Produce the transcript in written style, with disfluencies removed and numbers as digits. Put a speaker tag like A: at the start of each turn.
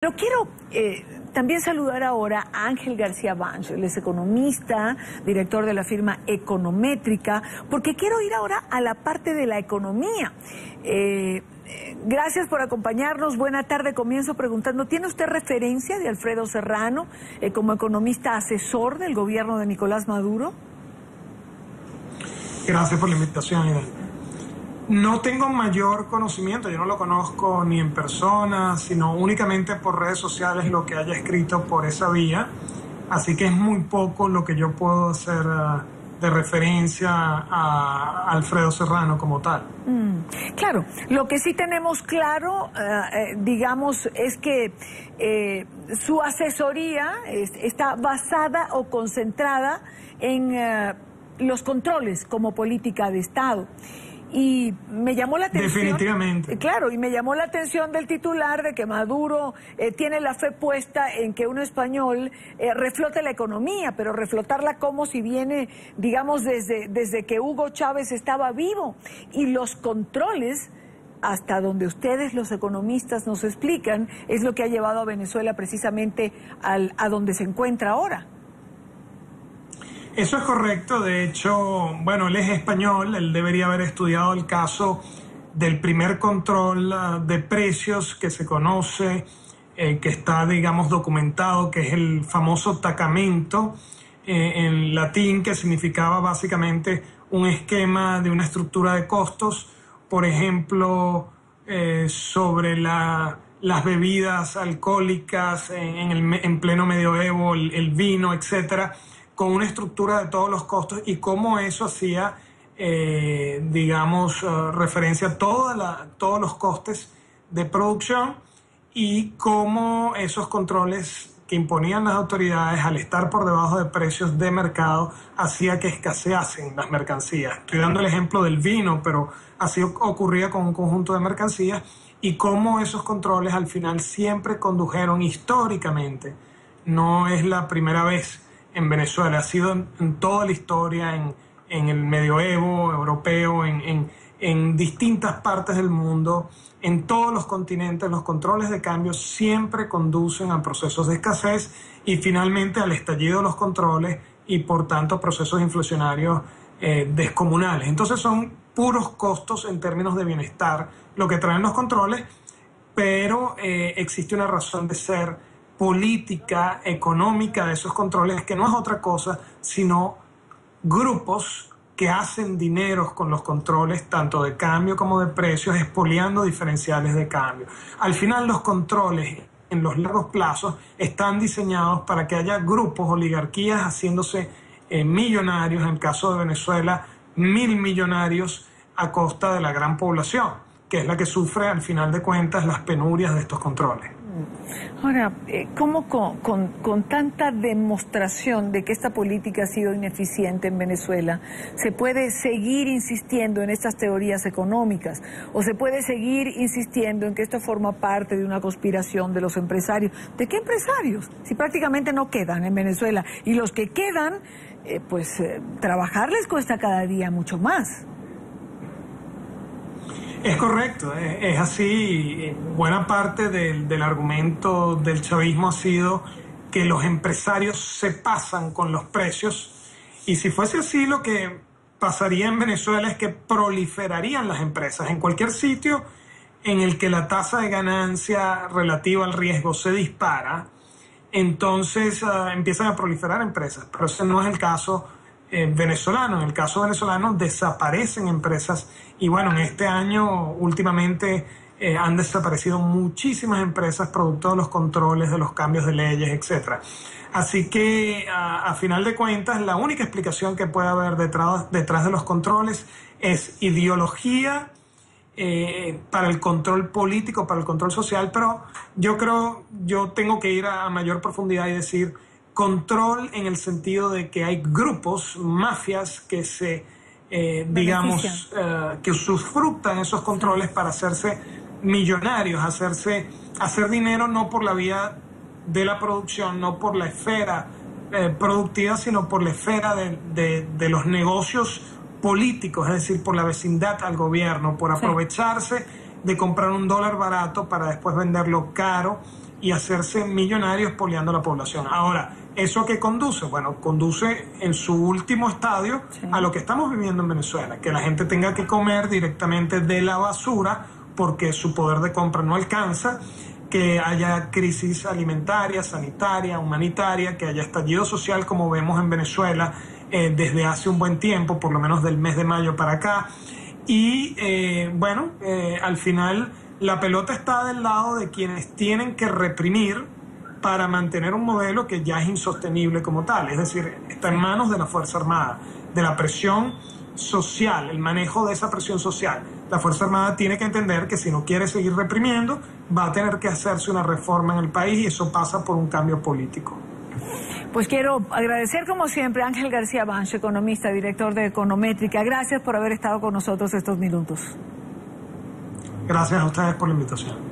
A: Pero quiero también saludar ahora a Ángel García Bancho. Él es economista, director de la firma Econométrica, porque quiero ir ahora a la parte de la economía. Gracias por acompañarnos. Buena tarde. Comienzo preguntando, ¿tiene usted referencia de Alfredo Serrano como economista asesor del gobierno de Nicolás Maduro?
B: Gracias por la invitación, Ida. No tengo mayor conocimiento, yo no lo conozco ni en persona, sino únicamente por redes sociales lo que haya escrito por esa vía, así que es muy poco lo que yo puedo hacer de referencia a Alfredo Serrano como tal.
A: Claro, lo que sí tenemos claro, digamos, es que su asesoría está basada o concentrada en los controles como política de Estado. Y me llamó la atención.
B: Definitivamente.
A: Claro, y me llamó la atención del titular de que Maduro tiene la fe puesta en que un español reflote la economía, pero reflotarla como si viene, digamos, desde que Hugo Chávez estaba vivo. Y los controles, hasta donde ustedes, los economistas, nos explican, es lo que ha llevado a Venezuela precisamente a donde se encuentra ahora.
B: Eso es correcto, de hecho, bueno, él es español, él debería haber estudiado el caso del primer control de precios que se conoce, que está, digamos, documentado, que es el famoso tacamento, en latín, que significaba básicamente un esquema de una estructura de costos, por ejemplo, sobre las bebidas alcohólicas en pleno medioevo, el vino, etcétera, con una estructura de todos los costos y cómo eso hacía, digamos, referencia a todos los costes de producción y cómo esos controles que imponían las autoridades al estar por debajo de precios de mercado hacía que escaseasen las mercancías. Estoy dando el ejemplo del vino, pero así ocurría con un conjunto de mercancías y cómo esos controles al final siempre condujeron históricamente. No es la primera vez en Venezuela, ha sido en toda la historia, en el medioevo europeo, en distintas partes del mundo, en todos los continentes, los controles de cambio siempre conducen a procesos de escasez y finalmente al estallido de los controles y por tanto procesos inflacionarios descomunales. Entonces son puros costos en términos de bienestar lo que traen los controles, pero existe una razón de ser política económica de esos controles, que no es otra cosa sino grupos que hacen dineros con los controles tanto de cambio como de precios, expoliando diferenciales de cambio. Al final los controles en los largos plazos están diseñados para que haya grupos, oligarquías haciéndose millonarios, en el caso de Venezuela 1.000 millonarios a costa de la gran población, que es la que sufre al final de cuentas las penurias de estos controles.
A: Ahora, ¿cómo con tanta demostración de que esta política ha sido ineficiente en Venezuela, se puede seguir insistiendo en estas teorías económicas? ¿O se puede seguir insistiendo en que esto forma parte de una conspiración de los empresarios? ¿De qué empresarios? Si prácticamente no quedan en Venezuela. Y los que quedan, trabajar les cuesta cada día mucho más.
B: Es correcto, es así. Buena parte del argumento del chavismo ha sido que los empresarios se pasan con los precios y si fuese así lo que pasaría en Venezuela es que proliferarían las empresas. En cualquier sitio en el que la tasa de ganancia relativa al riesgo se dispara, entonces empiezan a proliferar empresas, pero ese no es el caso venezolano. En el caso venezolano desaparecen empresas y bueno, en este año últimamente han desaparecido muchísimas empresas producto de los controles, de los cambios de leyes, etcétera. Así que a final de cuentas la única explicación que puede haber detrás de los controles es ideología para el control político, para el control social, pero yo tengo que ir a mayor profundidad y decir control en el sentido de que hay grupos, mafias que que usufructan esos controles para hacerse millonarios, hacer dinero no por la vía de la producción, no por la esfera productiva, sino por la esfera de los negocios políticos, es decir, por la vecindad al gobierno, por aprovecharse de comprar un dólar barato para después venderlo caro y hacerse millonarios poliando la población. Ahora, ¿eso a qué conduce? Bueno, conduce en su último estadio a lo que estamos viviendo en Venezuela, que la gente tenga que comer directamente de la basura porque su poder de compra no alcanza, que haya crisis alimentaria, sanitaria, humanitaria, que haya estallido social como vemos en Venezuela desde hace un buen tiempo, por lo menos del mes de mayo para acá. Y al final la pelota está del lado de quienes tienen que reprimir para mantener un modelo que ya es insostenible como tal. Es decir, está en manos de la Fuerza Armada, de la presión social, el manejo de esa presión social. La Fuerza Armada tiene que entender que si no quiere seguir reprimiendo, va a tener que hacerse una reforma en el país y eso pasa por un cambio político.
A: Pues quiero agradecer como siempre a Ángel García Bancho, economista, director de Econométrica. Gracias por haber estado con nosotros estos minutos.
B: Gracias a ustedes por la invitación.